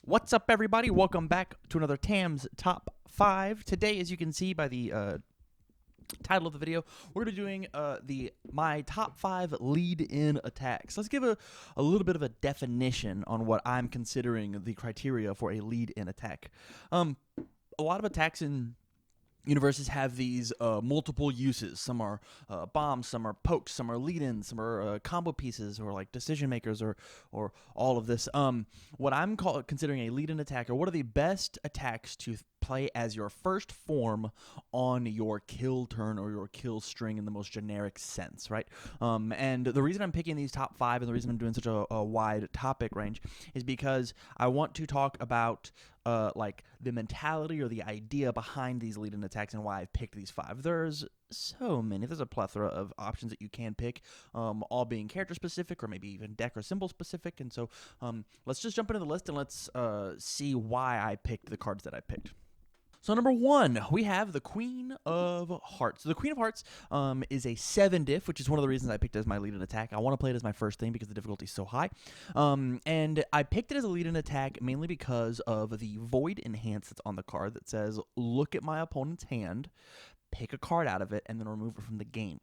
What's up, everybody? Welcome back to another TAM's Top 5. Today, as you can see by the title of the video, we're going to be doing my top 5 lead-in attacks. Let's give a little bit of a definition on what I'm considering the criteria for a lead-in attack. A lot of attacks in universes have these multiple uses. Some are bombs, some are pokes, some are lead-ins, some are combo pieces, or like decision makers, or all of this. What I'm considering a lead-in attack, or what are the best attacks to play as your first form on your kill turn or your kill string in the most generic sense, right? And the reason I'm picking these top 5 and the reason I'm doing such a wide topic range is because I want to talk about like the mentality or the idea behind these lead-in attacks and why I've picked these 5. There's so many. There's a plethora of options that you can pick, all being character specific or maybe even deck or symbol specific. And so let's just jump into the list and let's see why I picked the cards that I picked. So number 1, we have the Queen of Hearts. So the Queen of Hearts is a 7 diff, which is one of the reasons I picked it as my lead-in attack. I want to play it as my first thing because the difficulty is so high. And I picked it as a lead-in attack mainly because of the Void Enhance that's on the card that says, look at my opponent's hand, pick a card out of it, and then remove it from the game.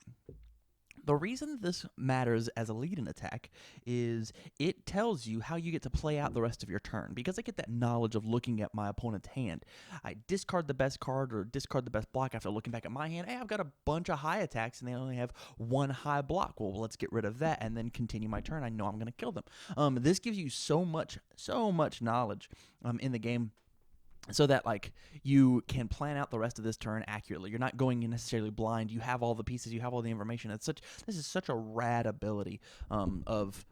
The reason this matters as a lead-in attack is it tells you how you get to play out the rest of your turn. Because I get that knowledge of looking at my opponent's hand, I discard the best card or discard the best block after looking back at my hand. Hey, I've got a bunch of high attacks and they only have one high block. Well, let's get rid of that and then continue my turn. I know I'm going to kill them. This gives you so much knowledge in the game, so that like you can plan out the rest of this turn accurately. You're not going necessarily blind. You have all the pieces. You have all the information. This is such a rad ability of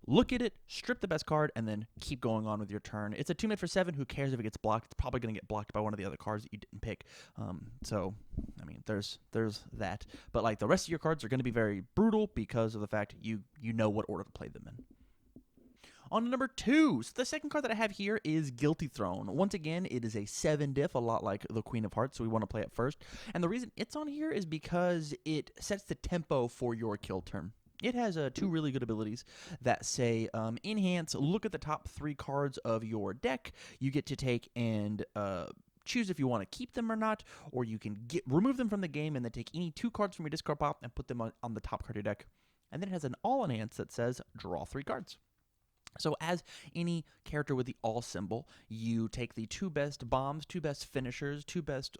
look at it, strip the best card, and then keep going on with your turn. It's a 2-mid for 7. Who cares if it gets blocked? It's probably going to get blocked by one of the other cards that you didn't pick. So I mean, there's that. But like the rest of your cards are going to be very brutal because of the fact you know what order to play them in. On to number 2, so the second card that I have here is Guilty Throne. Once again, it is a 7 diff, a lot like the Queen of Hearts, so we want to play it first. And the reason it's on here is because it sets the tempo for your kill turn. It has 2 really good abilities that say, Enhance, look at the top 3 cards of your deck. You get to take and choose if you want to keep them or not, or you can remove them from the game and then take any 2 cards from your discard pile and put them on the top card of your deck. And then it has an All Enhance that says, draw 3 cards. So as any character with the all symbol, you take the 2 best bombs, 2 best finishers, 2 best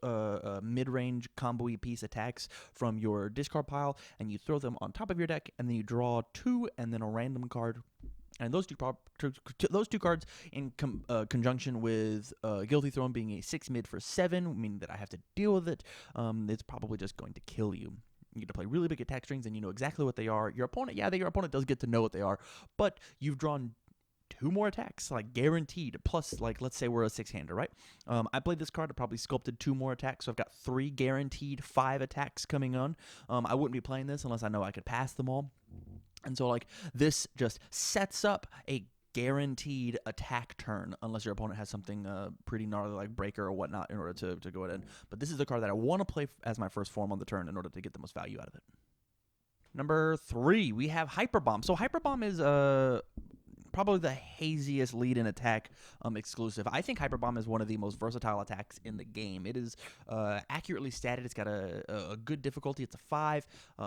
mid-range combo-y piece attacks from your discard pile, and you throw them on top of your deck, and then you draw 2 and then a random card. And those two cards in conjunction with Guilty Throne being a 6 mid for 7, meaning that I have to deal with it, it's probably just going to kill you. You get to play really big attack strings, and you know exactly what they are. Your opponent does get to know what they are, but you've drawn 2 more attacks, like guaranteed. Plus, like, let's say we're a 6-hander, right? I played this card. I probably sculpted 2 more attacks, so I've got 3 guaranteed 5 attacks coming on. I wouldn't be playing this unless I know I could pass them all. And so, like, this just sets up a guaranteed attack turn unless your opponent has something pretty gnarly like breaker or whatnot in order to go in. But this is the card that I want to play as my first form on the turn in order to get the most value out of it. Number 3, we have Hyper Bomb. So Hyper Bomb is probably the haziest lead-in attack exclusive. I think Hyper Bomb is one of the most versatile attacks in the game. It is accurately statted. It's got a good difficulty. It's a 5.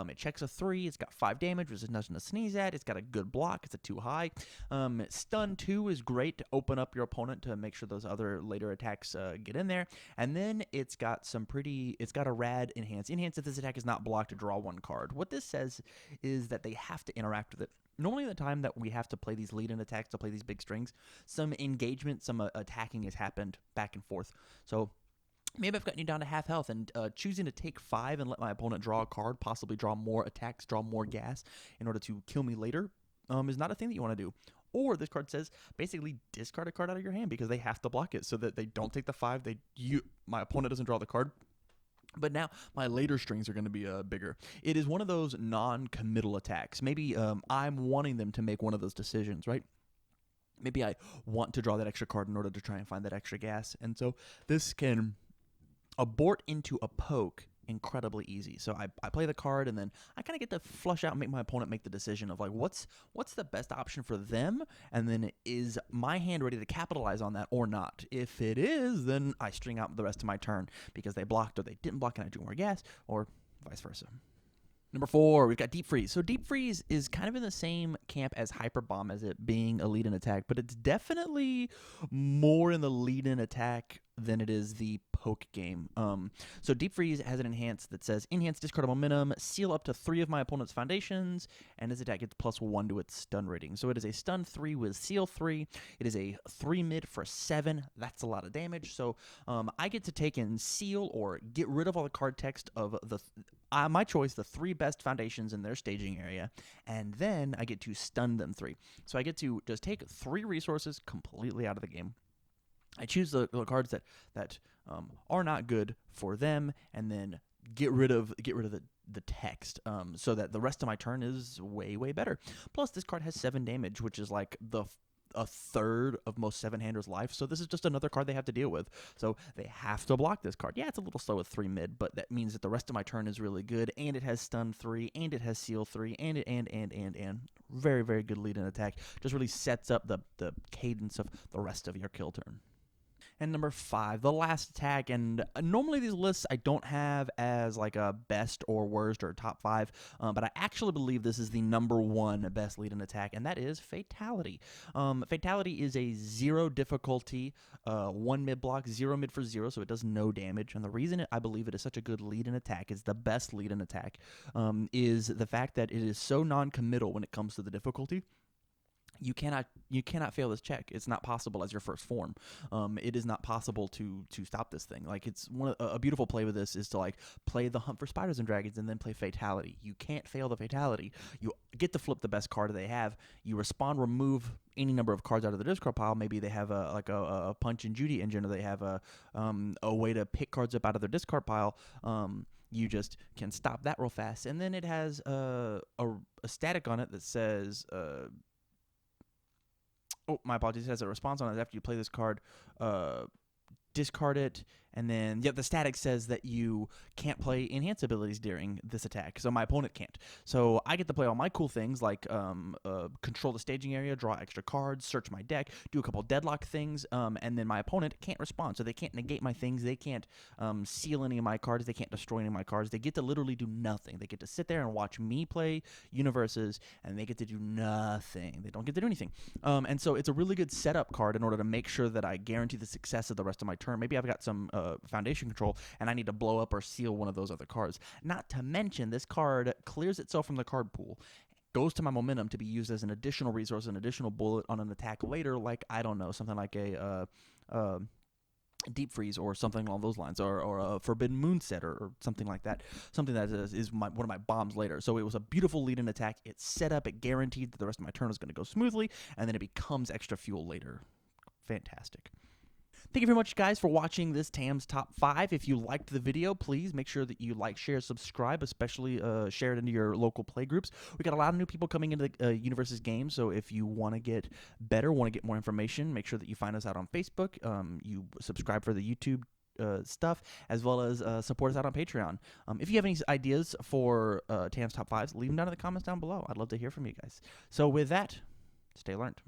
It checks a 3. It's got 5 damage, which is nothing to sneeze at. It's got a good block. It's a 2 high. Stun 2 is great to open up your opponent to make sure those other later attacks get in there. And then it's got a rad enhance. Enhance if this attack is not blocked to draw 1 card. What this says is that they have to interact with it. Normally, the time that we have to play these lead-in attacks to play these big strings, some engagement, some attacking has happened back and forth. So maybe I've gotten you down to half health, and choosing to take 5 and let my opponent draw a card, possibly draw more attacks, draw more gas in order to kill me later, is not a thing that you want to do. Or this card says, basically discard a card out of your hand because they have to block it so that they don't take the 5. My opponent doesn't draw the card. But now my later strings are going to be bigger. It is one of those non-committal attacks. Maybe I'm wanting them to make one of those decisions, right? Maybe I want to draw that extra card in order to try and find that extra gas. And so this can abort into a poke incredibly easy. So I play the card, and then I kind of get to flush out and make my opponent make the decision of like what's the best option for them, and then is my hand ready to capitalize on that or not. If it is, then I string out the rest of my turn because they blocked or they didn't block and I drew more gas, or vice versa. Number 4, we've got Deep Freeze. So Deep Freeze is kind of in the same camp as Hyper Bomb as it being a lead-in attack, but it's definitely more in the lead-in attack than it is the poke game. So Deep Freeze has an enhance that says enhance discard momentum, seal up to 3 of my opponent's foundations, and this attack gets +1 to its stun rating. So it is a stun 3 with seal 3. It is a 3 mid for 7. That's a lot of damage. So I get to take and seal or get rid of all the card text of the my choice, the 3 best foundations in their staging area, and then I get to stun them 3. So I get to just take 3 resources completely out of the game. I choose the cards that are not good for them, and then get rid of the text, so that the rest of my turn is way better. Plus, this card has 7 damage, which is like a third of most 7-handers' life, so this is just another card they have to deal with. So they have to block this card. Yeah, it's a little slow with 3 mid, but that means that the rest of my turn is really good, and it has stun 3, and it has seal 3, and very good lead in attack. Just really sets up the cadence of the rest of your kill turn. And number 5, the last attack, and normally these lists I don't have as like a best or worst or top 5, but I actually believe this is the number 1 best lead in attack, and that is Fatality. Fatality is a 0 difficulty, 1 mid block, 0 mid for 0, so it does no damage, and the reason I believe it is such a good lead in attack, is the best lead in attack, is the fact that it is so non-committal when it comes to the difficulty. You cannot fail this check. It's not possible as your first form. It is not possible to stop this thing. Like, it's a beautiful play with this is to like play the Hunt for Spiders and Dragons and then play Fatality. You can't fail the Fatality. You get to flip the best card they have. You respond, remove any number of cards out of the discard pile. Maybe they have a Punch and Judy engine, or they have a way to pick cards up out of their discard pile. You just can stop that real fast, and then it has a static on it that says. Oh, my apologies. It has a response on it after you play this card. Discard it, and then the static says that you can't play enhance abilities during this attack, so my opponent can't. So I get to play all my cool things like control the staging area, draw extra cards, search my deck, do a couple deadlock things, and then my opponent can't respond, so they can't negate my things, they can't seal any of my cards, they can't destroy any of my cards. They get to literally do nothing. They get to sit there and watch me play universes, and they get to do nothing. They don't get to do anything. And so it's a really good setup card in order to make sure that I guarantee the success of the rest of my turn. Maybe I've got some foundation control, and I need to blow up or seal one of those other cards. Not to mention, this card clears itself from the card pool, goes to my momentum to be used as an additional resource, an additional bullet on an attack later, like, I don't know, something like a Deep Freeze or something along those lines, or a Forbidden Moonset or something like that. Something that is one of my bombs later. So it was a beautiful lead-in attack. It's set up. It guaranteed that the rest of my turn is going to go smoothly, and then it becomes extra fuel later. Fantastic. Thank you very much, guys, for watching this TAM's Top 5. If you liked the video, please make sure that you like, share, subscribe, especially share it into your local play groups. We got a lot of new people coming into the Universes game, so if you want to get better, want to get more information, make sure that you find us out on Facebook. You subscribe for the YouTube stuff, as well as support us out on Patreon. If you have any ideas for TAM's Top 5s, leave them down in the comments down below. I'd love to hear from you guys. So with that, stay learned.